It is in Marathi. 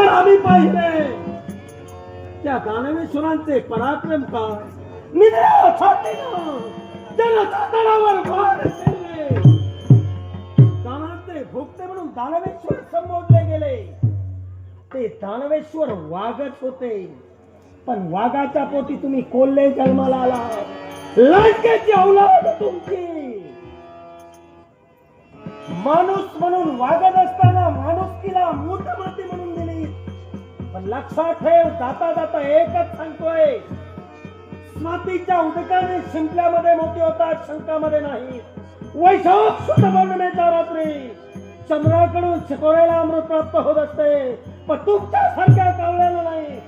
पण आम्ही पाहिले त्या दानवेश्वरांचे पराक्रम काय निद्रा छातीनं जनाच्या तळावर वार केले. दानाचे भोगते म्हणून दानवेश्वर संबोधले गेले. ते दानवेश्वर वाघच होते, पण वाघाच्या पोटी तुम्ही कोल्हे जन्माला आला. लंकेची औलाद तुमची. माणूस म्हणून वागत असताना माणुसकीला मूठ माती म्हणून दिली. पण लक्षात ठेव, जाता जाता एकच सांगतोय, मातीच्या उदकाने शिंपल्यामध्ये मोती होतात, शंकामध्ये नाही. वैशाख शुद्ध पौर्णिमेच्या रात्री चंद्राकडून शिकोऱ्याला अमृत प्राप्त होत असते, पण तुमच्या सारख्या कावळ्याला नाही.